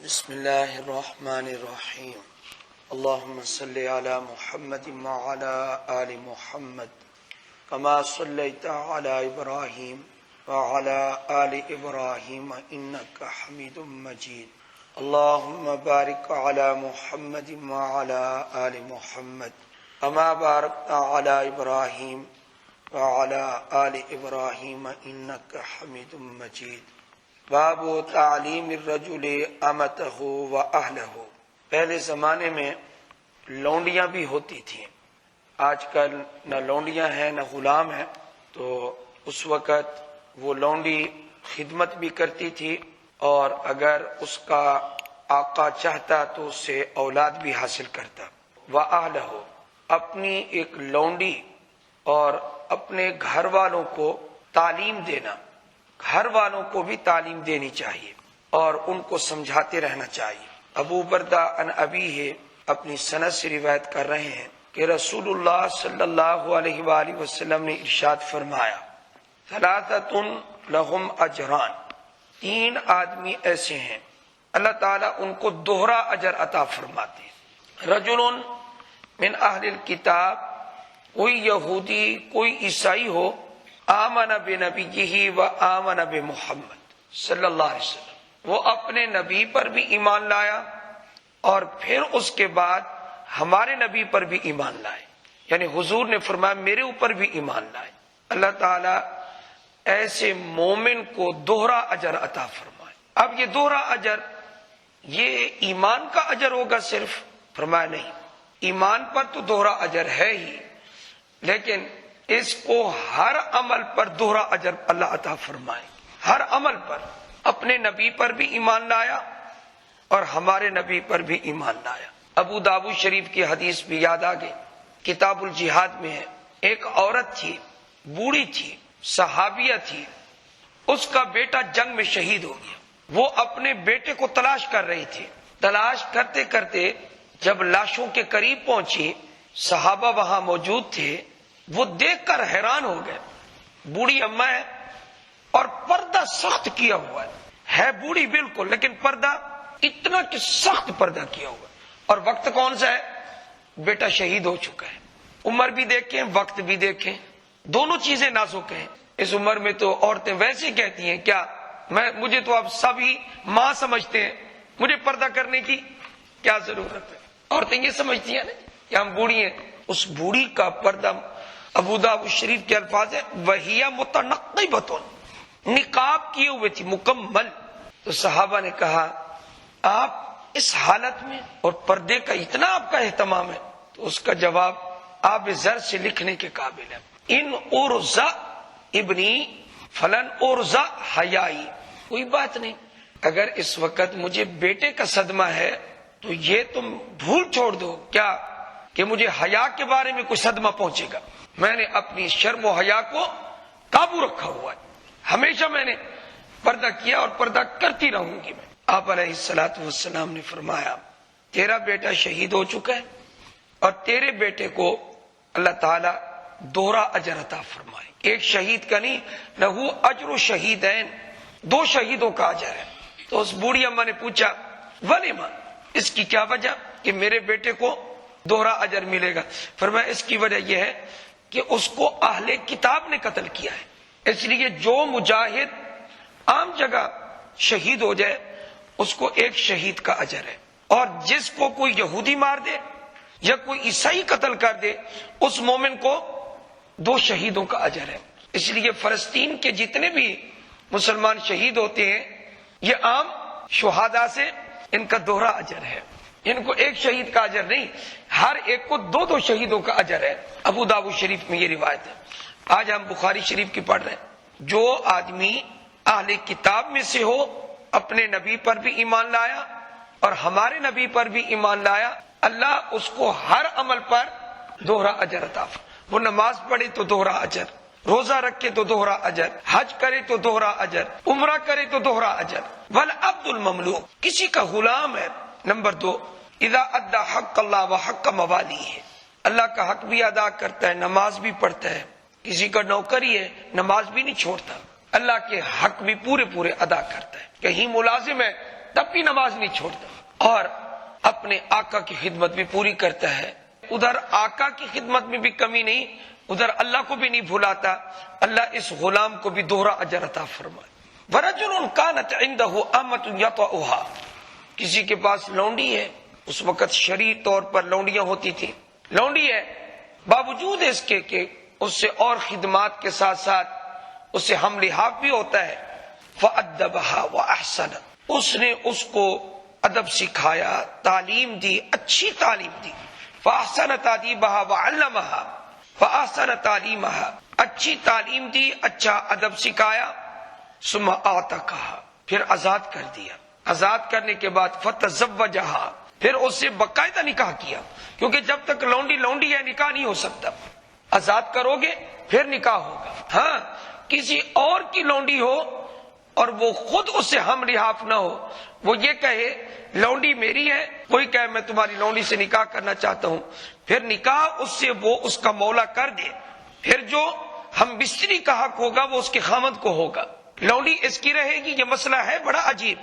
بسم اللہ الرحمن الرحیم اللہم صلی علی محمد وعلی آل محمد کما صلیت علی ابراہیم وعلی آل ابراہیم انک حمید مجید اللہم بارک علی محمد وعلی آل محمد کما بارکت علی ابراہیم وعلی آل ابراہیم انک حمید مجید باب تعلیم الرجل امتہ و اہلہ۔ پہلے زمانے میں لونڈیاں بھی ہوتی تھیں، آج کل نہ لونڈیاں ہیں نہ غلام ہیں، تو اس وقت وہ لونڈی خدمت بھی کرتی تھی اور اگر اس کا آقا چاہتا تو اس سے اولاد بھی حاصل کرتا۔ و اہلہ، اپنی ایک لونڈی اور اپنے گھر والوں کو تعلیم دینا، گھر والوں کو بھی تعلیم دینی چاہیے اور ان کو سمجھاتے رہنا چاہیے۔ ابو بردہ عن ابیہ اپنی سند سے روایت کر رہے ہیں کہ رسول اللہ صلی اللہ علیہ وآلہ وسلم نے ارشاد فرمایا، ثلاثۃ لہم اجران، تین آدمی ایسے ہیں اللہ تعالیٰ ان کو دوہرا اجر عطا فرماتے ہیں۔ رجل من اہل الکتاب، کوئی یہودی کوئی عیسائی ہو، آمن بنبیہ و آمن بمحمد صلی اللہ علیہ وسلم، وہ اپنے نبی پر بھی ایمان لایا اور پھر اس کے بعد ہمارے نبی پر بھی ایمان لائے، یعنی حضور نے فرمایا میرے اوپر بھی ایمان لائے۔ اللہ تعالیٰ ایسے مومن کو دوہرا اجر عطا فرمائے۔ اب یہ دوہرا اجر یہ ایمان کا اجر ہوگا صرف؟ فرمایا نہیں، ایمان پر تو دوہرا اجر ہے ہی، لیکن اس کو ہر عمل پر دوہرا اجر اللہ عطا فرمائے۔ ہر عمل پر، اپنے نبی پر بھی ایمان لایا اور ہمارے نبی پر بھی ایمان لایا۔ ابو داؤد شریف کی حدیث بھی یاد آ گئی، کتاب الجہاد میں ہے، ایک عورت تھی، بوڑھی تھی، صحابیہ تھی، اس کا بیٹا جنگ میں شہید ہو گیا۔ وہ اپنے بیٹے کو تلاش کر رہی تھی، تلاش کرتے کرتے جب لاشوں کے قریب پہنچی، صحابہ وہاں موجود تھے، وہ دیکھ کر حیران ہو گئے۔ بوڑھی اماں ہے اور پردہ سخت کیا ہوا ہے بوڑھی بالکل، لیکن پردہ اتنا کہ سخت پردہ کیا ہوا ہے، اور وقت کون سا ہے؟ بیٹا شہید ہو چکا ہے۔ عمر بھی دیکھیں، وقت بھی دیکھیں، دونوں چیزیں نازک ہیں۔ اس عمر میں تو عورتیں ویسے کہتی ہیں کیا مجھے تو اب سبھی ماں سمجھتے ہیں، مجھے پردہ کرنے کی کیا ضرورت ہے؟ عورتیں یہ سمجھتی ہیں نا کہ ہم بوڑھی ہیں۔ اس بوڑھی کا پردہ، ابو داؤد شریف کے الفاظ ہے وَهِيَ مُتَنَقِّبَةٌ، نقاب کیے ہوئے تھی مکمل۔ تو صحابہ نے کہا آپ اس حالت میں اور پردے کا اتنا آپ کا اہتمام ہے؟ تو اس کا جواب آپ زر سے لکھنے کے قابل ہے، ان ارزا ابنی فلن ارزا حیائی، کوئی بات نہیں، اگر اس وقت مجھے بیٹے کا صدمہ ہے تو یہ تم بھول چھوڑ دو کیا کہ مجھے حیا کے بارے میں کوئی صدمہ پہنچے گا؟ میں نے اپنی شرم و حیا کو قابو رکھا ہوا ہے، ہمیشہ میں نے پردہ کیا اور پردہ کرتی رہوں گی میں۔ آپ علیہ الصلوۃ والسلام نے فرمایا تیرا بیٹا شہید ہو چکا ہے اور تیرے بیٹے کو اللہ تعالیٰ دوہرا اجر عطا فرمائے، ایک شہید کا نہیں، لہو اجر شہیدین، دو شہیدوں کا اجر ہے۔ تو اس بوڑھی اماں نے پوچھا ولیما، اس کی کیا وجہ کہ میرے بیٹے کو دوہرا اجر ملے گا؟ فرمایا اس کی وجہ یہ ہے کہ اس کو اہل کتاب نے قتل کیا ہے، اس لیے جو مجاہد عام جگہ شہید ہو جائے اس کو ایک شہید کا اجر ہے، اور جس کو کوئی یہودی مار دے یا کوئی عیسائی قتل کر دے اس مومن کو دو شہیدوں کا اجر ہے۔ اس لیے فلسطین کے جتنے بھی مسلمان شہید ہوتے ہیں یہ عام شہداء سے ان کا دوہرا اجر ہے، ان کو ایک شہید کا اجر نہیں، ہر ایک کو دو دو شہیدوں کا اجر ہے۔ ابو داؤد شریف میں یہ روایت ہے۔ آج ہم بخاری شریف کی پڑھ رہے ہیں، جو آدمی اہل کتاب میں سے ہو، اپنے نبی پر بھی ایمان لایا اور ہمارے نبی پر بھی ایمان لایا، اللہ اس کو ہر عمل پر دوہرا اجر عطا فرمائے۔ وہ نماز پڑھے تو دوہرا اجر، روزہ رکھے تو دوہرا اجر، حج کرے تو دوہرا اجر، عمرہ کرے تو دوہرا اجر۔ والعبد المملوک، کسی کا غلام ہے۔ نمبر 2، اذا ادى حق اللہ وحق موالیہ، اللہ کا حق بھی ادا کرتا ہے، نماز بھی پڑھتا ہے۔ کسی کا نوکری ہے، نماز بھی نہیں چھوڑتا، اللہ کے حق بھی پورے پورے ادا کرتا ہے۔ کہیں ملازم ہے، تب بھی نماز نہیں چھوڑتا اور اپنے آقا کی خدمت بھی پوری کرتا ہے. ادھر آقا کی خدمت میں بھی کمی نہیں, ادھر اللہ کو بھی نہیں بھلاتا. اللہ اس غلام کو بھی دوہرا اجر عطا فرمائے. وَرَجُلٌ كَانَتْ عِنْدَهُ أَمَّةٌ يَطَأُهَا, کسی کے پاس لونڈی ہے. اس وقت شرعی طور پر لونڈیاں ہوتی تھی. لونڈی ہے, باوجود اس کے کہ اس سے اور خدمات کے ساتھ ساتھ اس سے ہم لحاف بھی ہوتا ہے. فَأَدَّبَهَا وَأَحْسَنَ, اس نے اس کو ادب سکھایا, تعلیم دی, اچھی تعلیم دی. فَأَحْسَنَ تَأْدِيبَهَا وَعَلَّمَهَا فَأَحْسَنَ تَعْلِيمَهَا, اچھی تعلیم دی, اچھا ادب سکھایا. ثم اعتقها, پھر آزاد کر دیا. آزاد کرنے کے بعد فتزوجها, پھر اس سے باقاعدہ نکاح کیا, کیونکہ جب تک لونڈی لونڈی ہے نکاح نہیں ہو سکتا. آزاد کرو گے پھر نکاح ہوگا. ہاں کسی اور کی لونڈی ہو اور وہ خود اس سے ہم لحاف نہ ہو, وہ یہ کہے لونڈی میری ہے, کوئی کہے میں تمہاری لونڈی سے نکاح کرنا چاہتا ہوں, پھر نکاح اس سے وہ اس کا مولا کر دے, پھر جو ہم بستری کا حق ہوگا وہ اس کے خامد کو ہوگا. لونڈی اس کی رہے گی. یہ مسئلہ ہے بڑا عجیب.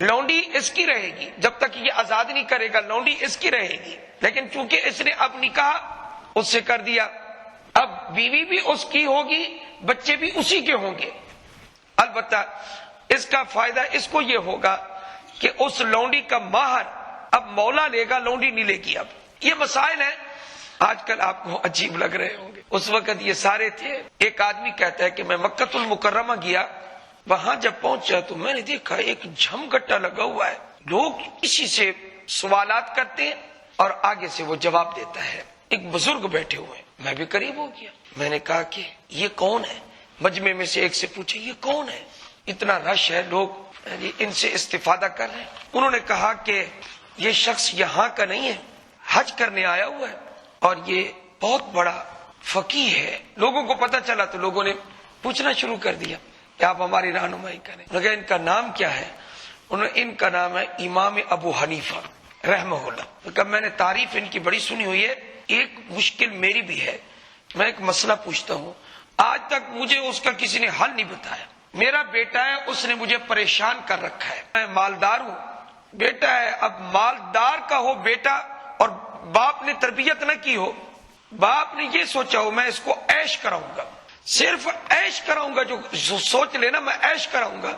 لونڈی اس کی رہے گی جب تک یہ آزاد نہیں کرے گا, لونڈی اس کی رہے گی. لیکن چونکہ اس نے اب نکاح اس سے کر دیا, اب بیوی بھی اس کی ہوگی, بچے بھی اسی کے ہوں گے. البتہ اس کا فائدہ اس کو یہ ہوگا کہ اس لونڈی کا مہر اب مولا لے گا, لونڈی نہیں لے گی. اب یہ مسائل ہیں آج کل آپ کو عجیب لگ رہے ہوں گے, اس وقت یہ سارے تھے. ایک آدمی کہتا ہے کہ میں مکہ المکرمہ گیا, وہاں جب پہنچا تو میں نے دیکھا ایک جھمگٹا لگا ہوا ہے, لوگ کسی سے سوالات کرتے ہیں اور آگے سے وہ جواب دیتا ہے. ایک بزرگ بیٹھے ہوئے ہیں, میں بھی قریب ہو گیا. میں نے کہا کہ یہ کون ہے؟ مجمع میں سے ایک سے پوچھے یہ کون ہے؟ اتنا رش ہے, لوگ ان سے استفادہ کر رہے ہیں. انہوں نے کہا کہ یہ شخص یہاں کا نہیں ہے, حج کرنے آیا ہوا ہے اور یہ بہت بڑا فقیہ ہے. لوگوں کو پتہ چلا تو لوگوں نے پوچھنا شروع کر دیا کہ آپ ہماری رہنمائی کریں. انہوں نے کہا ان کا نام کیا ہے؟ ان کا نام ہے امام ابو حنیفہ رحمہ اللہ. کہ میں نے تعریف ان کی بڑی سنی ہوئی ہے. ایک مشکل میری بھی ہے, میں ایک مسئلہ پوچھتا ہوں, آج تک مجھے اس کا کسی نے حل نہیں بتایا. میرا بیٹا ہے, اس نے مجھے پریشان کر رکھا ہے. میں مالدار ہوں, بیٹا ہے, اب مالدار کا ہو بیٹا اور باپ نے تربیت نہ کی ہو, باپ نے یہ سوچا ہو میں اس کو عیش کراؤں گا, صرف عیش کراؤں گا, جو سوچ لینا میں عیش کراؤں گا,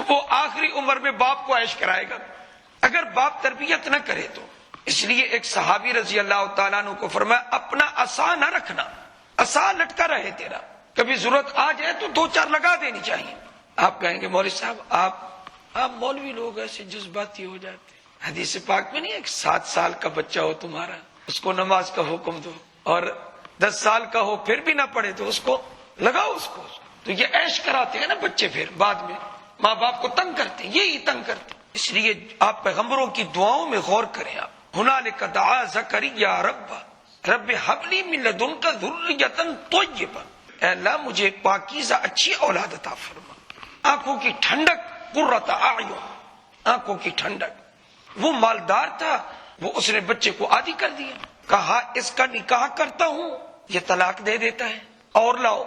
وہ آخری عمر میں باپ کو عیش کرائے گا اگر باپ تربیت نہ کرے تو. اس لیے ایک صحابی رضی اللہ تعالیٰ عنہ کو فرمایا اپنا عصا نہ رکھنا, عصا لٹکا رہے تیرا, کبھی ضرورت آ جائے تو 2-4 لگا دینی چاہیے. آپ کہیں گے مولوی صاحب آپ مولوی لوگ ایسے جذباتی ہو جاتے. حدیث پاک میں نہیں ہے کہ 7 سال کا بچہ ہو تمہارا, اس کو نماز کا حکم دو, اور 10 سال کا ہو پھر بھی نہ پڑھے تو اس کو لگاؤ اس کو. تو یہ عیش کراتے ہیں نا بچے, پھر بعد میں ماں باپ کو تنگ کرتے ہیں, یہی تنگ کرتے ہیں. اس لیے آپ پیغمبروں کی دعاؤں میں غور کریں. آپ ہنالک دعا زکریا رب ہب لی من لدنک ذریۃ طیبہ, اے اللہ مجھے پاکیزہ اچھی اولاد عطا فرما. آنکھوں کی ٹھنڈک, قرۃ اعین, آنکھوں کی ٹھنڈک. وہ مالدار تھا, وہ اس نے بچے کو عادی کر دیا. کہا اس کا نکاح کرتا ہوں, یہ طلاق دے دیتا ہے, اور لاؤ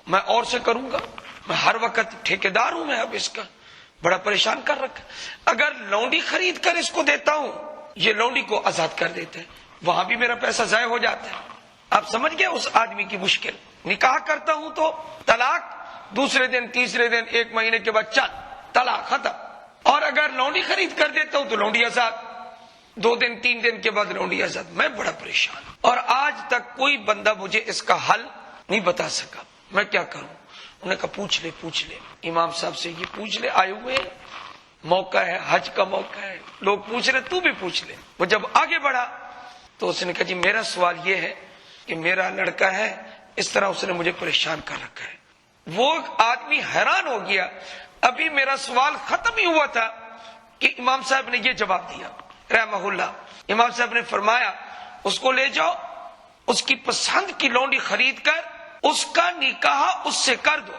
میں اور سے کروں گا, میں ہر وقت ٹھیکیدار ہوں, میں اب اس کا بڑا پریشان کر رکھا. اگر لونڈی خرید کر اس کو دیتا ہوں, یہ لونڈی کو آزاد کر دیتے ہیں, وہاں بھی میرا پیسہ ضائع ہو جاتا ہے. آپ سمجھ گئے اس آدمی کی مشکل. نکاح کرتا ہوں تو طلاق, دوسرے دن تیسرے دن 1 مہینے کے بعد چل طلاق ختم. اور اگر لونڈی خرید کر دیتا ہوں تو لونڈی آزاد, 2 دن 3 دن کے بعد لونڈی آزاد. میں بڑا پریشان, اور آج تک کوئی بندہ مجھے اس کا حل نہیں بتا سکا. میں کیا کروں؟ انہوں نے کہا پوچھ لے امام صاحب سے, یہ پوچھ لے, آئے ہوئے موقع ہے, حج کا موقع ہے, لوگ پوچھ رہے, تو بھی پوچھ لے. وہ جب آگے بڑھا تو اس نے کہا جی میرا سوال یہ ہے کہ میرا لڑکا ہے, اس طرح اس نے مجھے پریشان کر رکھا ہے. وہ آدمی حیران ہو گیا, ابھی میرا سوال ختم ہی ہوا تھا کہ امام صاحب نے یہ جواب دیا رحمہ اللہ. امام صاحب نے فرمایا اس کو لے جاؤ, اس کی پسند کی لونڈی خرید کر اس کا نکاح اس سے کر دو,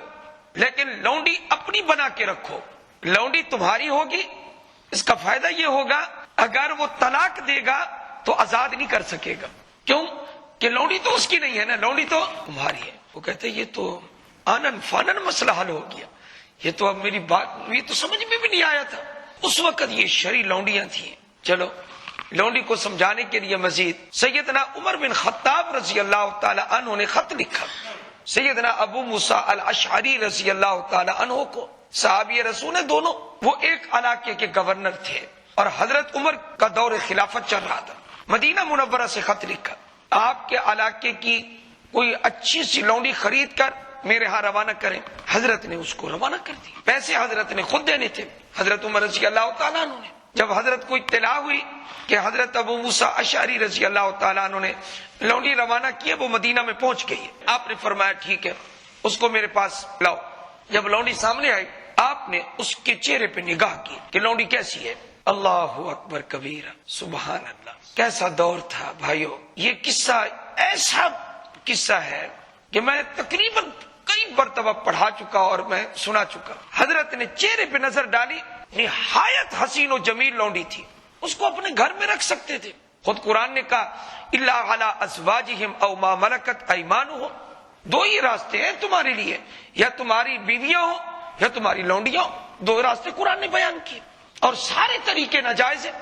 لیکن لونڈی اپنی بنا کے رکھو. لونڈی تمہاری ہوگی, اس کا فائدہ یہ ہوگا اگر وہ طلاق دے گا تو آزاد نہیں کر سکے گا. کیوں کہ لونڈی تو اس کی نہیں ہے نا, لونڈی تو تمہاری ہے. وہ کہتے یہ تو آنن فانن مسئلہ حل ہو گیا, یہ تو اب میری بات یہ تو سمجھ میں بھی نہیں آیا تھا. اس وقت یہ شرعی لونڈیاں تھیں. چلو لونڈی کو سمجھانے کے لیے مزید سیدنا عمر بن خطاب رضی اللہ تعالی عنہ نے خط لکھا سیدنا ابو موسیٰ الاشعری رضی اللہ تعالی عنہ کو. صحابی رسول دونوں وہ ایک علاقے کے گورنر تھے اور حضرت عمر کا دور خلافت چل رہا تھا. مدینہ منورہ سے خط لکھا آپ کے علاقے کی کوئی اچھی سی لونڈی خرید کر میرے ہاں روانہ کریں. حضرت نے اس کو روانہ کر دی. پیسے حضرت نے خود دینے تھے. حضرت عمر رضی اللہ تعالیٰ عنہ نے جب حضرت کو اطلاع ہوئی کہ حضرت ابو موسیٰ اشعری رضی اللہ تعالیٰ عنہ نے لونڈی روانہ کی ہے، وہ مدینہ میں پہنچ گئی ہے، آپ نے فرمایا ٹھیک ہے اس کو میرے پاس لاؤ. جب لونڈی سامنے آئی آپ نے اس کے چہرے پہ نگاہ کی کہ لونڈی کیسی ہے. اللہ اکبر کبیرہ، سبحان اللہ. کیسا دور تھا بھائیو. یہ قصہ ایسا قصہ ہے کہ میں تقریباً کئی مرتبہ پڑھا چکا اور میں سنا چکا. حضرت نے چہرے پہ نظر ڈالی، نہایت حسین و جمیل لونڈی تھی، اس کو اپنے گھر میں رکھ سکتے تھے. خود قرآن نے کہا الا علی ازواجہم او ما ملکت ایمانہم. دو ہی راستے ہیں تمہارے لیے، یا تمہاری بیویاں ہوں یا تمہاری لونڈیاں ہوں. دو راستے قرآن نے بیان کیے اور سارے طریقے ناجائز ہیں.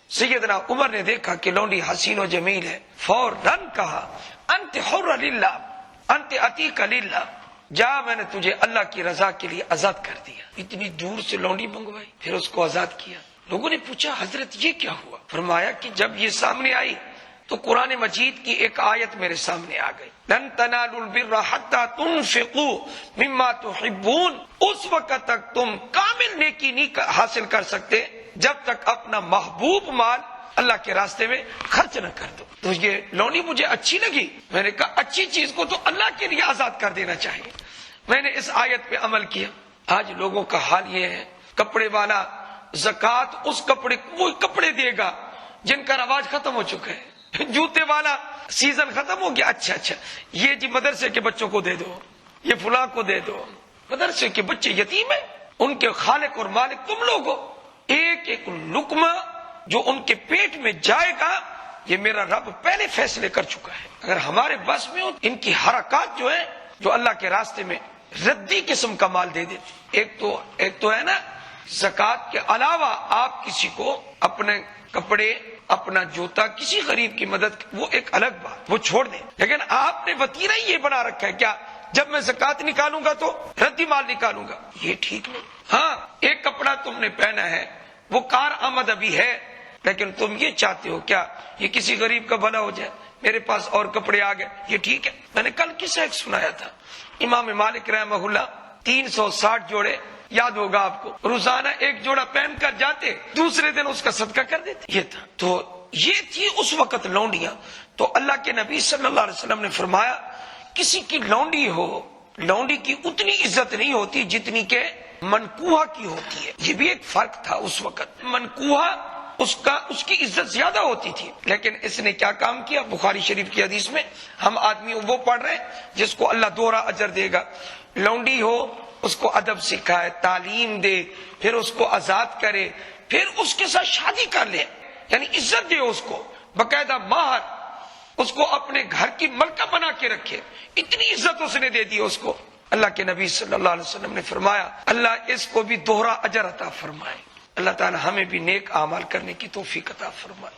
سیدنا عمر نے دیکھا کہ لونڈی حسین و جمیل ہے، فوراً کہا انت حر للہ انت عتیق للہ، جا میں نے تجھے اللہ کی رضا کے لیے آزاد کر دیا. اتنی دور سے لونڈی منگوائی پھر اس کو آزاد کیا. لوگوں نے پوچھا حضرت یہ کیا ہوا؟ فرمایا کہ جب یہ سامنے آئی تو قرآن مجید کی ایک آیت میرے سامنے آ گئی، لن تنالوا البر حتى تنفقوا مما تحبون. اس وقت تک تم کامل نیکی نہیں حاصل کر سکتے جب تک اپنا محبوب مال اللہ کے راستے میں خرچ نہ کر دو. تو یہ لونڈی مجھے اچھی لگی، میں نے کہا اچھی چیز کو تو اللہ کے لیے آزاد کر دینا چاہیے. میں نے اس آیت پہ عمل کیا. آج لوگوں کا حال یہ ہے، کپڑے والا زکوٰۃ اس کپڑے وہ کپڑے دے گا جن کا رواج ختم ہو چکا ہے. جوتے والا سیزن ختم ہو گیا، اچھا یہ جی مدرسے کے بچوں کو دے دو، یہ فلاں کو دے دو. مدرسے کے بچے یتیم ہیں، ان کے خالق اور مالک تم لوگ ہو. ایک ایک لقمہ جو ان کے پیٹ میں جائے گا یہ میرا رب پہلے فیصلے کر چکا ہے. اگر ہمارے بس میں ہو ان کی حرکات جو ہے جو اللہ کے راستے میں ردی قسم کا مال دے دیتے. ایک تو ہے نا زکوٰۃ کے علاوہ آپ کسی کو اپنے کپڑے اپنا جوتا کسی غریب کی مدد، وہ ایک الگ بات، وہ چھوڑ دیں. لیکن آپ نے وتیرہ ہی یہ بنا رکھا ہے کیا جب میں زکوٰۃ نکالوں گا تو ردی مال نکالوں گا. یہ ٹھیک نہیں. ہاں ایک کپڑا تم نے پہنا ہے وہ کار آمد ابھی ہے، لیکن تم یہ چاہتے ہو کیا یہ کسی غریب کا بھلا ہو جائے، میرے پاس اور کپڑے آ گئے، یہ ٹھیک ہے. میں نے کل قصہ ایک سنایا تھا، امام مالک رحمہ اللہ 360 جوڑے، یاد ہوگا آپ کو، روزانہ ایک جوڑا پہن کر جاتے، دوسرے دن اس کا صدقہ کر دیتے. یہ تھا. تو یہ تھی اس وقت لونڈیاں. تو اللہ کے نبی صلی اللہ علیہ وسلم نے فرمایا کسی کی لونڈی ہو، لونڈی کی اتنی عزت نہیں ہوتی جتنی کہ منکوہا کی ہوتی ہے. یہ بھی ایک فرق تھا اس وقت. منکوہا اس کی عزت زیادہ ہوتی تھی، لیکن اس نے کیا کام کیا؟ بخاری شریف کی حدیث میں ہم آدمی وہ پڑھ رہے ہیں جس کو اللہ دوہرا اجر دے گا. لونڈی ہو اس کو ادب سکھائے، تعلیم دے، پھر اس کو آزاد کرے، پھر اس کے ساتھ شادی کر لے، یعنی عزت دے اس کو، باقاعدہ مہر، اس کو اپنے گھر کی ملکہ بنا کے رکھے. اتنی عزت اس نے دے دی اس کو. اللہ کے نبی صلی اللہ علیہ وسلم نے فرمایا اللہ اس کو بھی دوہرا اجر عطا فرمائے. اللہ تعالی ہمیں بھی نیک اعمال کرنے کی توفیق عطا فرمائے.